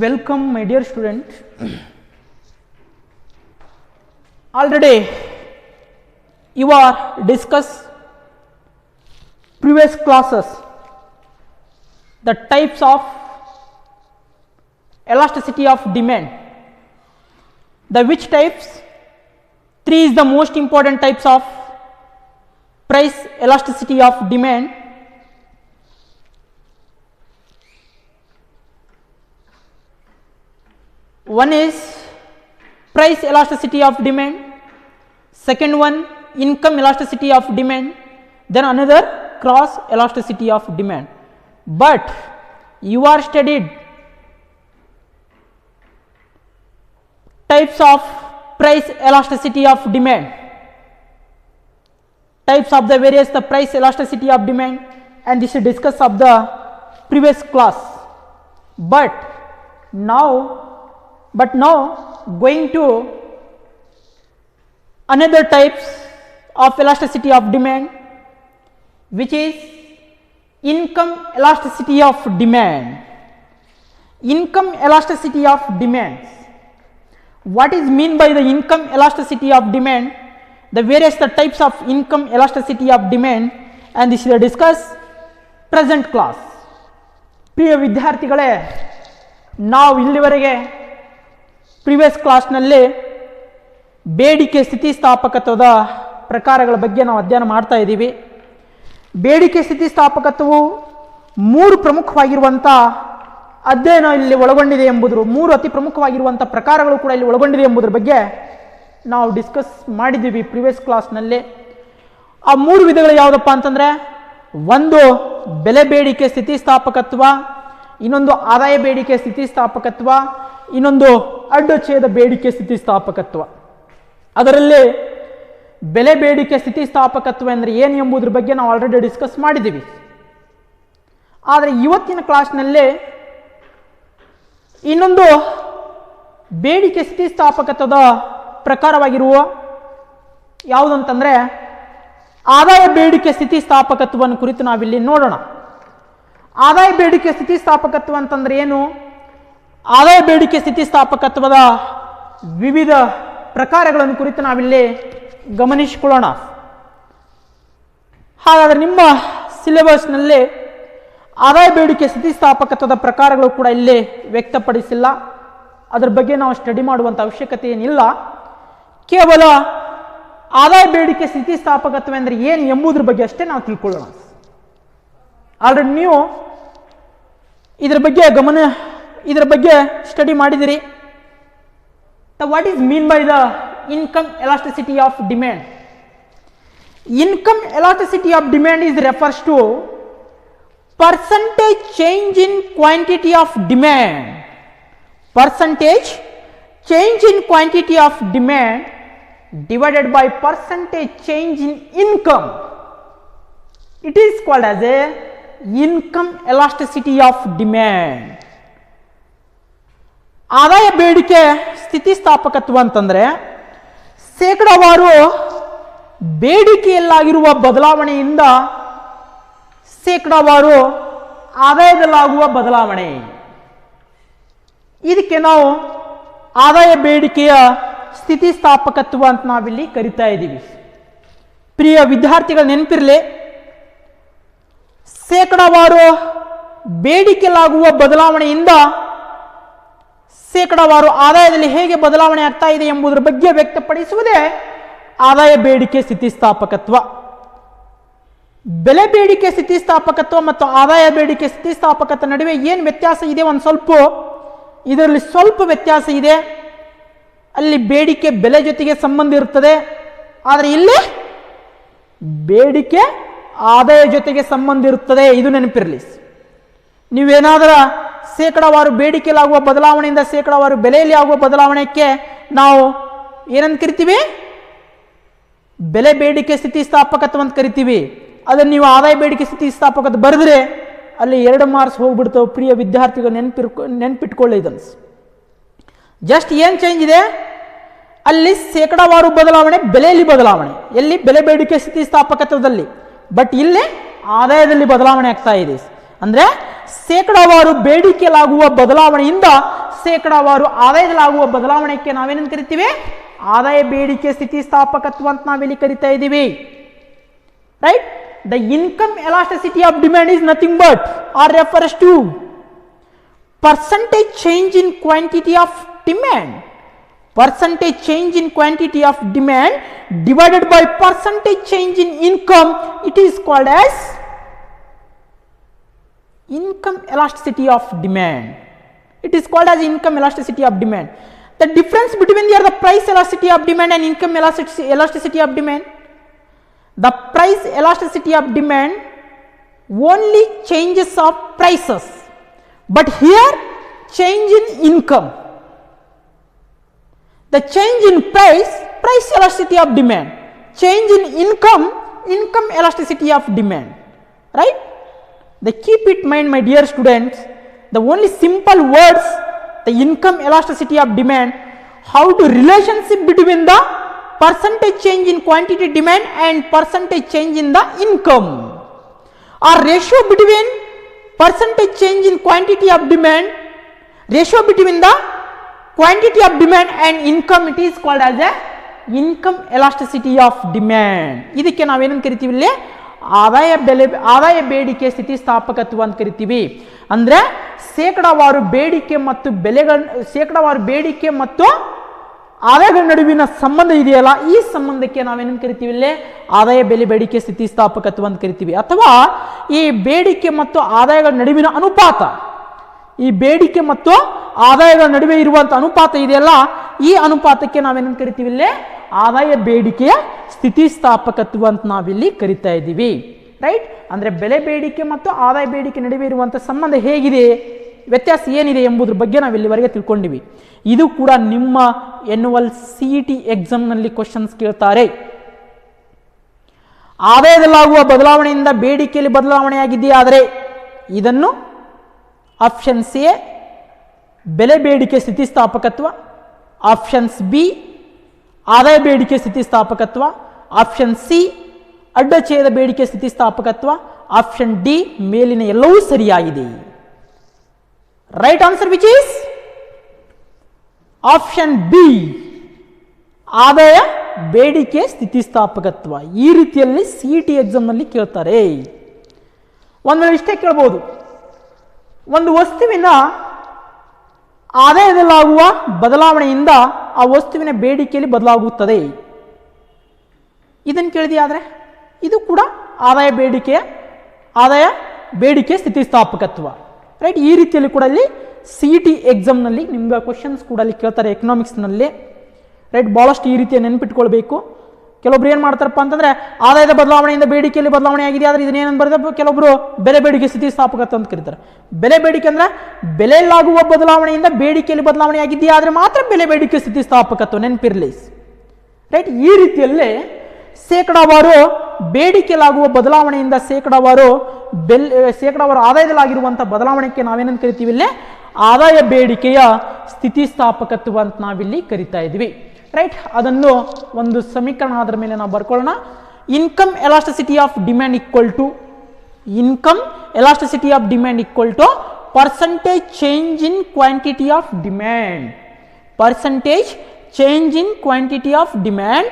Welcome my dear student. Already you are discussed previous classes the types of elasticity of demand. The which types? 3 is the most important types of price elasticity of demand. One is price elasticity of demand, second one income elasticity of demand, then another cross elasticity of demand. But you are studied types of price elasticity of demand, types of the various the price elasticity of demand, and this is discussed of the previous class. But now going to another types of elasticity of demand, which is income elasticity of demand. Income elasticity of demand. What is mean by the income elasticity of demand? The various the types of income elasticity of demand, and this is discuss present class. ಪ್ರಿಯ ವಿದ್ಯಾರ್ಥಿಗಳೇ, ನಾವು ಇಲ್ಲಿವರೆಗೆ previous ಕ್ಲಾಸ್ನಲ್ಲಿ ಬೇಡಿಕೆ ಸ್ಥಿತಿಸ್ಥಾಪಕತ್ವದ ಪ್ರಕಾರಗಳ ಬಗ್ಗೆ ನಾವು ಅಧ್ಯಯನ ಮಾಡ್ತಾ ಇದ್ದೀವಿ. ಬೇಡಿಕೆ ಸ್ಥಿತಿಸ್ಥಾಪಕತ್ವವು 3 ಪ್ರಮುಖವಾಗಿರುವಂಥ ಅಧ್ಯಯನ ಇಲ್ಲಿ ಒಳಗೊಂಡಿದೆ ಎಂಬುದು, 3 ಅತಿ ಪ್ರಮುಖವಾಗಿರುವಂಥ ಪ್ರಕಾರಗಳು ಕೂಡ ಇಲ್ಲಿ ಒಳಗೊಂಡಿದೆ ಎಂಬುದರ ಬಗ್ಗೆ ನಾವು ಡಿಸ್ಕಸ್ ಮಾಡಿದ್ದೀವಿ ಪ್ರಿವಿಯಸ್ ಕ್ಲಾಸ್ನಲ್ಲಿ. ಆ 3 ವಿಧಗಳು ಯಾವುದಪ್ಪ ಅಂತಂದರೆ, ಒಂದು ಬೆಲೆ ಬೇಡಿಕೆ ಸ್ಥಿತಿಸ್ಥಾಪಕತ್ವ, ಇನ್ನೊಂದು ಆದಾಯ ಬೇಡಿಕೆ ಸ್ಥಿತಿಸ್ಥಾಪಕತ್ವ, ಇನ್ನೊಂದು ಅಡ್ಡಛೇದ ಬೇಡಿಕೆ ಸ್ಥಿತಿಸ್ಥಾಪಕತ್ವ. ಅದರಲ್ಲಿ ಬೆಲೆ ಬೇಡಿಕೆ ಸ್ಥಿತಿಸ್ಥಾಪಕತ್ವ ಅಂದರೆ ಏನು ಎಂಬುದರ ಬಗ್ಗೆ ನಾವು ಆಲ್ರೆಡಿ ಡಿಸ್ಕಸ್ ಮಾಡಿದ್ದೀವಿ. ಆದರೆ ಇವತ್ತಿನ ಕ್ಲಾಸ್ನಲ್ಲಿ ಇನ್ನೊಂದು ಬೇಡಿಕೆ ಸ್ಥಿತಿಸ್ಥಾಪಕತ್ವದ ಪ್ರಕಾರವಾಗಿರುವ ಯಾವುದಂತಂದರೆ ಆದಾಯ ಬೇಡಿಕೆ ಸ್ಥಿತಿಸ್ಥಾಪಕತ್ವವನ್ನು ಕುರಿತು ನಾವಿಲ್ಲಿ ನೋಡೋಣ. ಆದಾಯ ಬೇಡಿಕೆ ಸ್ಥಿತಿಸ್ಥಾಪಕತ್ವ ಅಂತಂದರೆ ಏನು? ಆದಾಯ ಬೇಡಿಕೆ ಸ್ಥಿತಿಸ್ಥಾಪಕತ್ವದ ವಿವಿಧ ಪ್ರಕಾರಗಳನ್ನು ಕುರಿತು ನಾವಿಲ್ಲಿ ಗಮನಿಸಿಕೊಳ್ಳೋಣ. ಹಾಗಾದರೆ ನಿಮ್ಮ ಸಿಲೆಬಸ್ನಲ್ಲಿ ಆದಾಯ ಬೇಡಿಕೆ ಸ್ಥಿತಿಸ್ಥಾಪಕತ್ವದ ಪ್ರಕಾರಗಳು ಕೂಡ ಇಲ್ಲಿ ವ್ಯಕ್ತಪಡಿಸಿಲ್ಲ. ಅದರ ಬಗ್ಗೆ ನಾವು ಸ್ಟಡಿ ಮಾಡುವಂಥ ಅವಶ್ಯಕತೆ ಏನಿಲ್ಲ. ಕೇವಲ ಆದಾಯ ಬೇಡಿಕೆ ಸ್ಥಿತಿಸ್ಥಾಪಕತ್ವ ಅಂದರೆ ಏನು ಎಂಬುದ್ರ ಬಗ್ಗೆ ಅಷ್ಟೇ ನಾವು ತಿಳ್ಕೊಳ್ಳೋಣ. ಆಲ್ರೆಡಿ ನೀವು ಇದರ ಬಗ್ಗೆ ಸ್ಟಡಿ ಮಾಡಿದಿರಿ. What is mean by the income elasticity of demand? Income elasticity of demand is refers to percentage change in quantity of demand. Percentage change in quantity of demand divided by percentage change in income. It is called as a income elasticity of demand. ಆದಾಯ ಬೇಡಿಕೆ ಸ್ಥಿತಿಸ್ಥಾಪಕತ್ವ ಅಂತಂದರೆ ಶೇಕಡಾವಾರು ಬೇಡಿಕೆಯಲ್ಲಾಗಿರುವ ಬದಲಾವಣೆಯಿಂದ ಶೇಕಡಾವಾರು ಆದಾಯದಲ್ಲಾಗುವ ಬದಲಾವಣೆ, ಇದಕ್ಕೆ ನಾವು ಆದಾಯ ಬೇಡಿಕೆಯ ಸ್ಥಿತಿಸ್ಥಾಪಕತ್ವ ಅಂತ ನಾವಿಲ್ಲಿ ಕರಿತಾ ಇದ್ದೀವಿ. ಪ್ರಿಯ ವಿದ್ಯಾರ್ಥಿಗಳು ನೆನಪಿರಲಿ, ಶೇಕಡಾವಾರು ಬೇಡಿಕೆಯಲ್ಲಾಗುವ ಬದಲಾವಣೆಯಿಂದ ಶೇಕಡಾವಾರು ಆದಾಯದಲ್ಲಿ ಹೇಗೆ ಬದಲಾವಣೆ ಆಗ್ತಾ ಇದೆ ಎಂಬುದರ ಬಗ್ಗೆ ವ್ಯಕ್ತಪಡಿಸುವುದೇ ಆದಾಯ ಬೇಡಿಕೆ ಸ್ಥಿತಿಸ್ಥಾಪಕತ್ವ. ಬೆಲೆ ಬೇಡಿಕೆ ಸ್ಥಿತಿಸ್ಥಾಪಕತ್ವ ಮತ್ತು ಆದಾಯ ಬೇಡಿಕೆ ಸ್ಥಿತಿಸ್ಥಾಪಕತ್ವ ನಡುವೆ ಏನು ವ್ಯತ್ಯಾಸ ಇದೆ? ಇದರಲ್ಲಿ ಸ್ವಲ್ಪ ವ್ಯತ್ಯಾಸ ಇದೆ. ಅಲ್ಲಿ ಬೇಡಿಕೆ ಬೆಲೆ ಜೊತೆಗೆ ಸಂಬಂಧ ಇರುತ್ತದೆ, ಆದರೆ ಇಲ್ಲಿ ಬೇಡಿಕೆ ಆದಾಯ ಜೊತೆಗೆ ಸಂಬಂಧ ಇರುತ್ತದೆ. ಇದು ನೆನಪಿರಲಿ. ನೀವೇನಾದರೂ ಶೇಕಡಾವಾರು ಬೇಡಿಕೆಯಲ್ಲಾಗುವ ಬದಲಾವಣೆಯಿಂದ ಶೇಕಡಾವಾರು ಬೆಲೆಯಲ್ಲಿ ಆಗುವ ಬದಲಾವಣೆಗೆ ನಾವು ಏನಂತ ಕರಿತೀವಿ? ಬೆಲೆ ಬೇಡಿಕೆ ಸ್ಥಿತಿಸ್ಥಾಪಕತ್ವ ಅಂತ ಕರಿತೀವಿ. ಅದನ್ನು ನೀವು ಆದಾಯ ಬೇಡಿಕೆ ಸ್ಥಿತಿಸ್ಥಾಪಕತ್ವ ಬರೆದ್ರೆ ಅಲ್ಲಿ 2 ಮಾರ್ಕ್ಸ್ ಹೋಗ್ಬಿಡ್ತಾವೆ. ಪ್ರಿಯ ವಿದ್ಯಾರ್ಥಿಗಳು ನೆನಪಿಟ್ಕೊಳ್ಳಿ ಇದನ್ನು. ಜಸ್ಟ್ ಏನು ಚೇಂಜ್ ಇದೆ ಅಲ್ಲಿ? ಶೇಕಡಾವಾರು ಬದಲಾವಣೆ ಬೆಲೆಯಲ್ಲಿ ಬದಲಾವಣೆ, ಎಲ್ಲಿ? ಬೆಲೆ ಬೇಡಿಕೆ ಸ್ಥಿತಿಸ್ಥಾಪಕತ್ವದಲ್ಲಿ. ಬಟ್ ಇಲ್ಲಿ ಆದಾಯದಲ್ಲಿ ಬದಲಾವಣೆ ಆಗ್ತಾ ಇದೆ. ಅಂದರೆ ಶೇಕಡಾವಾರು ಬೇಡಿಕೆಯಲ್ಲಾಗುವ ಬದಲಾವಣೆಯಿಂದ ಶೇಕಡಾವಾರು ಆದಾಯದಲ್ಲಾಗುವ ಬದಲಾವಣೆಗೆ ನಾವೇನಂತ ಕರಿತೀವಿ, ಆದಾಯ ಬೇಡಿಕೆ ಸ್ಥಿತಿಸ್ಥಾಪಕತ್ವ ಅಂತ ನಾವಿಲ್ಲಿ ಕರಿತಾ ಇದ್ದೀವಿ. Right. The income elasticity of demand is nothing but are refers to percentage change in quantity of demand. Percentage change in quantity of demand divided by percentage change in income, it is called as income elasticity of demand. It is called as income elasticity of demand. The difference between the price elasticity of demand and income elasticity of demand. The price elasticity of demand only changes of prices, but here change in income. The change in price elasticity of demand. Change in income elasticity of demand. Right? They keep it mind, my dear students, the only simple words, the income elasticity of demand, how to relationship between the percentage change in quantity demand and percentage change in the income, or ratio between percentage change in quantity of demand, ratio between the quantity of demand and income, it is called as a income elasticity of demand. ಇದಕ್ಕೆ ನಾವೇನಂತ ಕರಿತೀವಿ, ಇಲ್ಲಿ ಆದಾಯ ಬೇಡಿಕೆ ಸ್ಥಿತಿಸ್ಥಾಪಕತ್ವ ಅಂತ ಕರಿತೀವಿ. ಅಂದ್ರೆ ಶೇಕಡಾವಾರು ಬೇಡಿಕೆ ಮತ್ತು ಆದಾಯಗಳ ನಡುವಿನ ಸಂಬಂಧ ಇದೆಯಲ್ಲ, ಈ ಸಂಬಂಧಕ್ಕೆ ನಾವೇನಂತ ಕರಿತೀವಿ, ಇಲ್ಲಿ ಆದಾಯ ಬೇಡಿಕೆ ಸ್ಥಿತಿಸ್ಥಾಪಕತ್ವ ಅಂತ ಕರಿತೀವಿ. ಅಥವಾ ಈ ಬೇಡಿಕೆ ಮತ್ತು ಆದಾಯಗಳ ನಡುವಿನ ಅನುಪಾತ, ಈ ಬೇಡಿಕೆ ಮತ್ತು ಆದಾಯಗಳ ನಡುವೆ ಇರುವಂತಹ ಅನುಪಾತ ಇದೆಯಲ್ಲ, ಈ ಅನುಪಾತಕ್ಕೆ ನಾವೇನಂತ ಕರಿತೀವಿ, ಇಲ್ಲಿ ಆದಾಯ ಬೇಡಿಕೆಯ ಸ್ಥಿತಿಸ್ಥಾಪಕತ್ವ ಅಂತ ನಾವಿಲ್ಲಿ ಕರಿತಾ ಇದ್ದೀವಿ. ರೈಟ್. ಅಂದ್ರೆ ಬೆಲೆ ಬೇಡಿಕೆ ಮತ್ತು ಆದಾಯ ಬೇಡಿಕೆ ನಡುವೆ ಇರುವಂತಹ ಸಂಬಂಧ ಹೇಗಿದೆ, ವ್ಯತ್ಯಾಸ ಏನಿದೆ ಎಂಬುದ್ರ ಬಗ್ಗೆ ನಾವು ಇಲ್ಲಿವರೆಗೆ ತಿಳ್ಕೊಂಡಿವಿ. ಇದು ಕೂಡ ನಿಮ್ಮ ಎನ್ಯುವಲ್ CET ಎಕ್ಸಾಮ್ನಲ್ಲಿ ಕ್ವಶನ್ಸ್ ಕೇಳ್ತಾರೆ. ಆದಾಯದಲ್ಲಾಗುವ ಬದಲಾವಣೆಯಿಂದ ಬೇಡಿಕೆಯಲ್ಲಿ ಬದಲಾವಣೆಯಾಗಿದೆಯಾದರೆ ಇದನ್ನು ಆಪ್ಷನ್ ಸಿ ಬೆಲೆ ಬೇಡಿಕೆ ಸ್ಥಿತಿಸ್ಥಾಪಕತ್ವ, ಆಪ್ಷನ್ಸ್ ಬಿ ಆದಾಯ ಬೇಡಿಕೆ ಸ್ಥಿತಿಸ್ಥಾಪಕತ್ವ, ಆಪ್ಷನ್ ಸಿ ಅಡ್ಡಛೇದ ಬೇಡಿಕೆ ಸ್ಥಿತಿಸ್ಥಾಪಕತ್ವ, ಆಪ್ಷನ್ ಡಿ ಮೇಲಿನ ಎಲ್ಲವೂ ಸರಿಯಾಗಿದೆ. Right answer which is option B, ಆದಾಯ ಬೇಡಿಕೆ ಸ್ಥಿತಿಸ್ಥಾಪಕತ್ವ. ಈ ರೀತಿಯಲ್ಲಿ CET ಎಕ್ಸಾಮ್ನಲ್ಲಿ ಕೇಳ್ತಾರೆ. ಒಂದು ವೇಳೆ ಇಷ್ಟೇ ಕೇಳಬಹುದು, ಒಂದು ವಸ್ತುವಿನ ಆದಾಯದಲ್ಲಾಗುವ ಬದಲಾವಣೆಯಿಂದ ಆ ವಸ್ತುವಿನ ಬೇಡಿಕೆಯಲ್ಲಿ ಬದಲಾಗುತ್ತದೆ, ಇದನ್ನು ಕೇಳಿದೆಯಾದರೆ ಇದು ಕೂಡ ಆದಾಯ ಬೇಡಿಕೆ ಸ್ಥಿತಿಸ್ಥಾಪಕತ್ವ. ರೈಟ್. ಈ ರೀತಿಯಲ್ಲಿ ಕೂಡ ಇಲ್ಲಿ CET ಎಕ್ಸಾಮ್ನಲ್ಲಿ ನಿಮ್ಗೆ ಕ್ವಶನ್ಸ್ ಕೂಡ ಅಲ್ಲಿ ಕೇಳ್ತಾರೆ ಎಕನಾಮಿಕ್ಸ್ನಲ್ಲಿ. ರೈಟ್. ಭಾಳಷ್ಟು ಈ ರೀತಿಯ ನೆನಪಿಟ್ಕೊಳ್ಬೇಕು. ಕೆಲವೊಬ್ರು ಏನು ಮಾಡ್ತಾರಪ್ಪ ಅಂತಂದರೆ ಆದಾಯದ ಬದಲಾವಣೆಯಿಂದ ಬೇಡಿಕೆಯಲ್ಲಿ ಬದಲಾವಣೆ ಆಗಿದೆ, ಆದರೆ ಇದನ್ನೇನಂತ ಬರೆದ ಕೆಲವೊಬ್ರು ಬೆಲೆ ಬೇಡಿಕೆ ಸ್ಥಿತಿಸ್ಥಾಪಕತ್ವ ಅಂತ ಕರೀತಾರೆ. ಬೆಲೆ ಬೇಡಿಕೆ ಅಂದರೆ ಬೆಲೆಯಲ್ಲಾಗುವ ಬದಲಾವಣೆಯಿಂದ ಬೇಡಿಕೆಯಲ್ಲಿ ಬದಲಾವಣೆ ಆಗಿದೆಯಾ ಆದರೆ ಮಾತ್ರ ಬೆಲೆ ಬೇಡಿಕೆ ಸ್ಥಿತಿಸ್ಥಾಪಕತ್ವ, ನೆನಪಿರಲಿ. ರೈಟ್. ಈ ರೀತಿಯಲ್ಲೇ ಶೇಕಡಾವಾರು ಬೇಡಿಕೆಯಲ್ಲಾಗುವ ಬದಲಾವಣೆಯಿಂದ ಶೇಕಡಾವಾರು ಆದಾಯದಲ್ಲಾಗಿರುವಂಥ ಬದಲಾವಣೆಗೆ ನಾವೇನಂತ ಕರಿತೀವಿ, ಇಲ್ಲಿ ಆದಾಯ ಬೇಡಿಕೆಯ ಸ್ಥಿತಿಸ್ಥಾಪಕತ್ವ ಅಂತ ನಾವಿಲ್ಲಿ ಕರಿತಾ ಇದ್ವಿ. ರೈಟ್. ಅದನ್ನು ಒಂದು ಸಮೀಕರಣ ಅದರ ಮೇಲೆ ನಾವು ಬರ್ಕೊಳ್ಳೋಣ. Income elasticity of demand equal to percentage change in quantity of demand. Percentage change in quantity of demand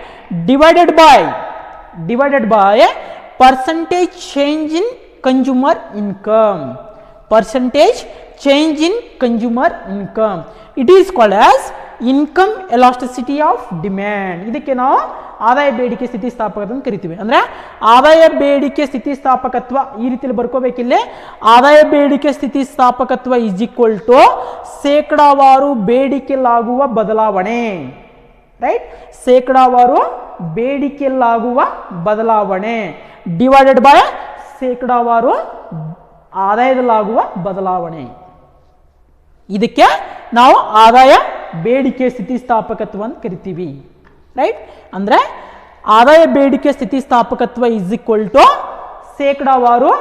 divided by percentage change in consumer income. Percentage change in consumer income, it is called as income elasticity of demand. ಇದಕ್ಕೆ ನಾವು ಆದಾಯ ಬೇಡಿಕೆ ಸ್ಥಿತಿಸ್ಥಾಪಕತ್ವ ಅಂತ ಕರಿತೀವಿ. ಅಂದ್ರೆ ಆದಾಯ ಬೇಡಿಕೆ ಸ್ಥಿತಿಸ್ಥಾಪಕತ್ವ ಈ ರೀತಿಯಲ್ಲಿ ಬರ್ಕೋಬೇಕಿಲ್ಲ. ಆದಾಯ ಬೇಡಿಕೆ ಸ್ಥಿತಿಸ್ಥಾಪಕತ್ವ ಇಸ್ ಈಕ್ವಲ್ ಟು ಶೇಕಡಾವಾರು ಬೇಡಿಕೆಯಲ್ಲಾಗುವ ಬದಲಾವಣೆ. ರೈಟ್. ಶೇಕಡಾವಾರು ಬೇಡಿಕೆಯಲ್ಲಾಗುವ ಬದಲಾವಣೆ ಡಿವೈಡೆಡ್ ಬೈ ಶೇಕಡಾವಾರು ಆದಾಯದಲ್ಲಾಗುವ ಬದಲಾವಣೆ. ಇದಕ್ಕೆ ನಾವು ಆದಾಯ ಬೇಡಿಕೆ ಸ್ಥಿತಿಸ್ಥಾಪಕತ್ವ ಅಂತ ಕರಿತೀವಿ. ರೈಟ್. ಅಂದ್ರೆ ಆದಾಯ ಬೇಡಿಕೆ ಸ್ಥಿತಿಸ್ಥಾಪಕತ್ವ ಇಸ್ ಈಕ್ವಲ್ ಟು ಶೇಕಡಾವಾರು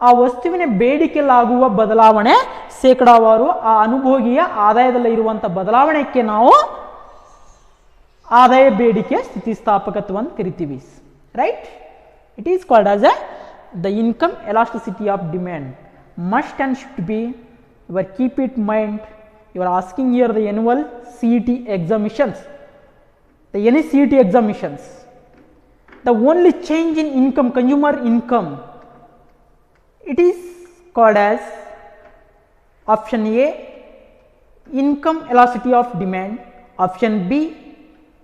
ಆ ವಸ್ತುವಿನ ಬೇಡಿಕೆಯಲ್ಲಾಗುವ ಬದಲಾವಣೆ ಶೇಕಡಾವಾರು ಆ ಅನುಭೋಗಿಯ ಆದಾಯದಲ್ಲಿ ಇರುವಂತಹ ಬದಲಾವಣೆಗೆ ನಾವು ಆದಾಯ ಬೇಡಿಕೆ ಸ್ಥಿತಿಸ್ಥಾಪಕತ್ವ ಅಂತ ಕರಿತೀವಿ. Right. It is called as the income elasticity of demand. Must and should be your keep it mind you are asking here the annual CET examinations, the any CET examinations, the only change in income, consumer income, it is called as option A, income elasticity of demand, option B,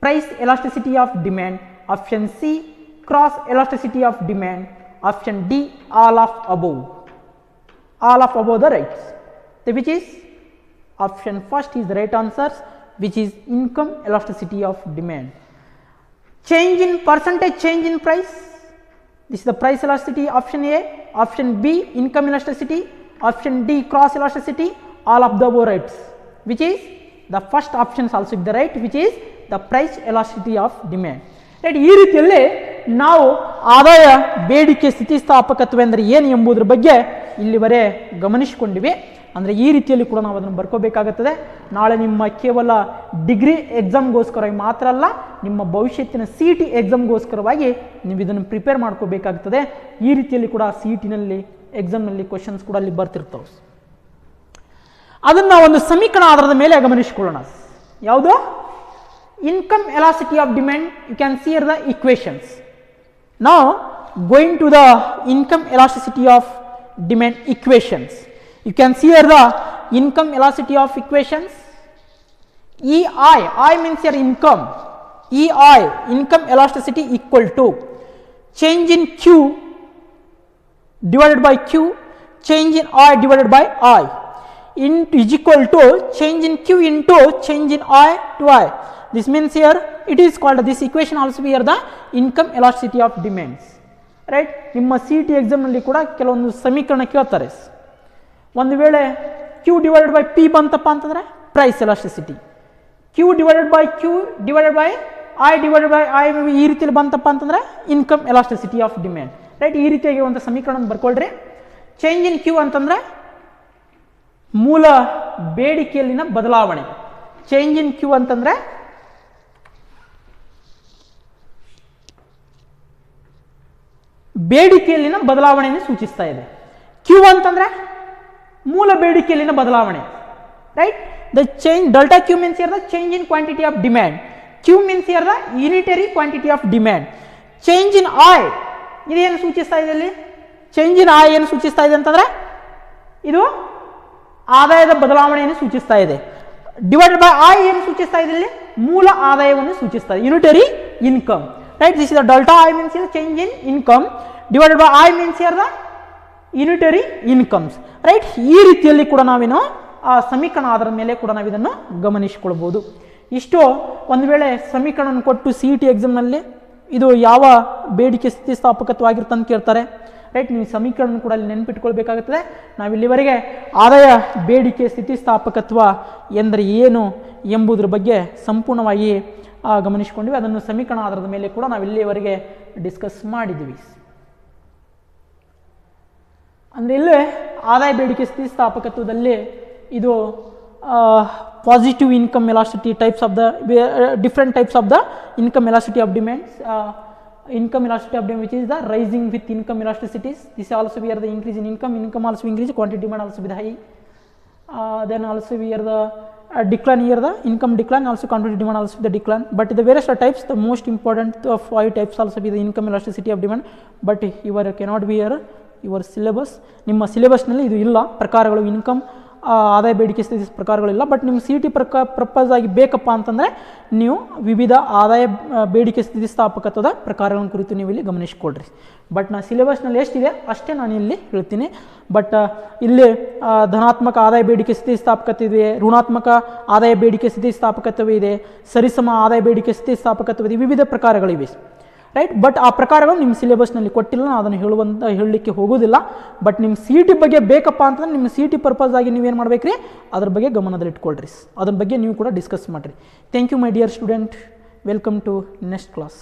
price elasticity of demand, option C, cross elasticity of demand, option D, all of above. All of above the right. So which is option first is the right answer, which is income elasticity of demand. Change in percentage change in price, this is the price elasticity, option A, option B, income elasticity, option D, cross elasticity, all of the above rights, which is the first option is also the right, which is the price elasticity of demand. Right, ಈ ರೀತಿಯಲ್ಲಿ ನಾವು ಆದಾಯ ಬೇಡಿಕೆ ಸ್ಥಿತಿಸ್ಥಾಪಕತ್ವ ಅಂದರೆ ಏನು ಎಂಬುದರ ಬಗ್ಗೆ ಇಲ್ಲಿವರೆ ಗಮನಿಸಿಕೊಂಡಿವೆ. ಅಂದರೆ ಈ ರೀತಿಯಲ್ಲಿ ಕೂಡ ನಾವು ಅದನ್ನು ಬರ್ಕೋಬೇಕಾಗುತ್ತದೆ. ನಾಳೆ ನಿಮ್ಮ ಕೇವಲ ಡಿಗ್ರಿ ಎಕ್ಸಾಮ್ಗೋಸ್ಕರವಾಗಿ ಮಾತ್ರ ಅಲ್ಲ, ನಿಮ್ಮ ಭವಿಷ್ಯತ್ತಿನ CET ಎಕ್ಸಾಮ್ಗೋಸ್ಕರವಾಗಿ ನೀವು ಇದನ್ನು ಪ್ರಿಪೇರ್ ಮಾಡ್ಕೋಬೇಕಾಗ್ತದೆ. ಈ ರೀತಿಯಲ್ಲಿ ಕೂಡ CETನಲ್ಲಿ ಎಕ್ಸಾಮ್ನಲ್ಲಿ ಕ್ವಶನ್ಸ್ ಕೂಡ ಅಲ್ಲಿ ಬರ್ತಿರ್ತವೆ. ಅದನ್ನು ಒಂದು ಸಮೀಕರಣ ಆಧಾರದ ಮೇಲೆ ಗಮನಿಸಿಕೊಳ್ಳೋಣ. ಯಾವುದು? income elasticity of demand. You can see here the equations. Now going to the income elasticity of demand equations, you can see here the income elasticity of equations. EI, I means your income, EI, income elasticity, equal to change in Q divided by Q, change in I divided by I, is equal to change in Q into change in I to I. This means here it is called, this equation also be here the income elasticity of demands. Right, ನಿಮ್ಮ CET ಎಕ್ಸಾಮ್ನಲ್ಲಿ ಕೂಡ ಕೆಲವೊಂದು ಸಮೀಕರಣ ಕೇಳ್ತಾರೆ. ಒಂದು ವೇಳೆ Q divided by P ಬಂತಪ್ಪ ಅಂತಂದರೆ price elasticity, Q divided by Q divided by I divided by I ಈ ರೀತಿಯಲ್ಲಿ ಬಂತಪ್ಪ ಅಂತಂದರೆ income elasticity of demand. Right, ಈ ರೀತಿಯಾಗಿ ಒಂದು ಸಮೀಕರಣ ಬರ್ಕೊಳ್ರಿ. ಚೇಂಜ್ ಇನ್ Q ಅಂತಂದರೆ ಮೂಲ ಬೇಡಿಕೆಯಲ್ಲಿನ ಬದಲಾವಣೆ. ಚೇಂಜ್ ಇನ್ Q ಅಂತಂದರೆ ಬೇಡಿಕೆಯಲ್ಲಿನ ಬದಲಾವಣೆಯನ್ನು ಸೂಚಿಸ್ತಾ ಇದೆ. Q ಅಂತಂದ್ರೆ ಮೂಲ ಬೇಡಿಕೆಯಲ್ಲಿನ ಬದಲಾವಣೆ. Right, the change delta Q means here the change in quantity of demand, Q means here the unitary quantity of demand. Change in I ಇದೇನು ಸೂಚಿಸ್ತಾ ಇದೆ ಇಲ್ಲಿ? ಚೇಂಜ್ ಇನ್ I ಏನು ಸೂಚಿಸ್ತಾ ಇದೆ ಅಂತಂದ್ರೆ ಇದು ಆದಾಯದ ಬದಲಾವಣೆಯನ್ನು ಸೂಚಿಸ್ತಾ ಇದೆ. ಡಿವೈಡೆಡ್ ಬೈ I ಏನು ಸೂಚಿಸ್ತಾ ಇದೆ ಇಲ್ಲಿ? ಮೂಲ ಆದಾಯವನ್ನು ಸೂಚಿಸ್ತಾ ಇದೆ, unitary income. Right, this is the delta I means here change in income divided by I means here the unitary incomes. Right, ಈ ರೀತಿಯಲ್ಲಿ ಕೂಡ ನಾವೇನು ಆ ಸಮೀಕರಣ ಆಧಾರದ ಮೇಲೆ ಕೂಡ ನಾವು ಇದನ್ನು ಗಮನಿಸಿಕೊಳ್ಳಬಹುದು. ಇಷ್ಟು ಒಂದು ವೇಳೆ ಸಮೀಕರಣವನ್ನು ಕೊಟ್ಟು CET ಎಕ್ಸಾಮ್ನಲ್ಲಿ ಇದು ಯಾವ ಬೇಡಿಕೆ ಸ್ಥಿತಿಸ್ಥಾಪಕತ್ವ ಆಗಿರುತ್ತೆ ಅಂತ ಕೇಳ್ತಾರೆ. ರೈಟ್, ನೀವು ಸಮೀಕರಣ ಕೂಡ ಅಲ್ಲಿ ನೆನಪಿಟ್ಕೊಳ್ಬೇಕಾಗುತ್ತದೆ. ನಾವು ಇಲ್ಲಿವರೆಗೆ ಆದಾಯ ಬೇಡಿಕೆ ಸ್ಥಿತಿಸ್ಥಾಪಕತ್ವ ಎಂದರೆ ಏನು ಎಂಬುದರ ಬಗ್ಗೆ ಸಂಪೂರ್ಣವಾಗಿ ಗಮನಿಸಿಕೊಂಡಿವಿ. ಅದನ್ನು ಸಮೀಕರಣ ಆಧಾರದ ಮೇಲೆ ಕೂಡ ನಾವು ಇಲ್ಲಿಯವರೆಗೆ ಡಿಸ್ಕಸ್ ಮಾಡಿದ್ದೀವಿ. ಅಂದರೆ ಇಲ್ಲೇ ಆದಾಯ ಬೇಡಿಕೆ ಸ್ಥಿತಿಸ್ಥಾಪಕತ್ವದಲ್ಲಿ ಇದು positive income ಎಲಾಸ್ಟಿಟಿ types of the different types of the income ಎಲಾಸ್ಟಿಟಿ of demands. income elasticity of demand, which is the rising with income elasticities. This also we are the increase in income, income also increase, quantity demand also with high. Then also we are the decline here, the income decline, also quantity demand also the decline. But the various types, the most important of 5 types also be the income elasticity of demand. But your cannot be here your syllabus. ನಿಮ್ಮ ಸಿಲೆಬಸ್ನಲ್ಲಿ ಇದು ಇಲ್ಲ ಪ್ರಕಾರಗಳು, income ಆದಾಯ ಬೇಡಿಕೆ ಸ್ಥಿತಿ ಪ್ರಕಾರಗಳಿಲ್ಲ. But ನಿಮ್ಮ CET purpose ಆಗಿ ಬೇಕಪ್ಪ ಅಂತಂದರೆ ನೀವು ವಿವಿಧ ಆದಾಯ ಬೇಡಿಕೆ ಸ್ಥಿತಿಸ್ಥಾಪಕತ್ವದ ಪ್ರಕಾರಗಳನ್ನು ಕುರಿತು ನೀವು ಇಲ್ಲಿ ಗಮನಿಸಿಕೊಳ್ಳ್ರಿ. ಬಟ್ ನಾ ಸಿಲೆಬಸ್ನಲ್ಲಿ ಎಷ್ಟಿದೆ ಅಷ್ಟೇ ನಾನು ಇಲ್ಲಿ ಹೇಳ್ತೀನಿ. ಬಟ್ ಇಲ್ಲಿ ಧನಾತ್ಮಕ ಆದಾಯ ಬೇಡಿಕೆ ಸ್ಥಿತಿಸ್ಥಾಪಕತ್ವ ಇದೆ, ಋಣಾತ್ಮಕ ಆದಾಯ ಬೇಡಿಕೆ ಸ್ಥಿತಿಸ್ಥಾಪಕತ್ವ ಇದೆ, ಸರಿಸಮ ಆದಾಯ ಬೇಡಿಕೆ ಸ್ಥಿತಿಸ್ಥಾಪಕತ್ವ ಇದೆ, ವಿವಿಧ ಪ್ರಕಾರಗಳಿವೆ. ರೈಟ್, ಬಟ್ ಆ ಪ್ರಕಾರಗಳು ನಿಮ್ಮ ಸಿಲೆಬಸ್ನಲ್ಲಿ ಕೊಟ್ಟಿಲ್ಲ, ನಾನು ಅದನ್ನು ಹೇಳಲಿಕ್ಕೆ ಹೋಗೋದಿಲ್ಲ. ಬಟ್ ನಿಮ್ಮ CET ಬಗ್ಗೆ ಬೇಕಪ್ಪ ಅಂತಂದ್ರೆ ನಿಮ್ಮ CET ಪರ್ಪಸ್ ಆಗಿ ನೀವೇನು ಮಾಡಬೇಕ್ರಿ, ಅದ್ರ ಬಗ್ಗೆ ಗಮನದಲ್ಲಿ ಇಟ್ಕೊಳ್ರಿ, ಅದ್ರ ಬಗ್ಗೆ ನೀವು ಕೂಡ ಡಿಸ್ಕಸ್ ಮಾಡಿರಿ. Thank you my dear student, welcome to next class.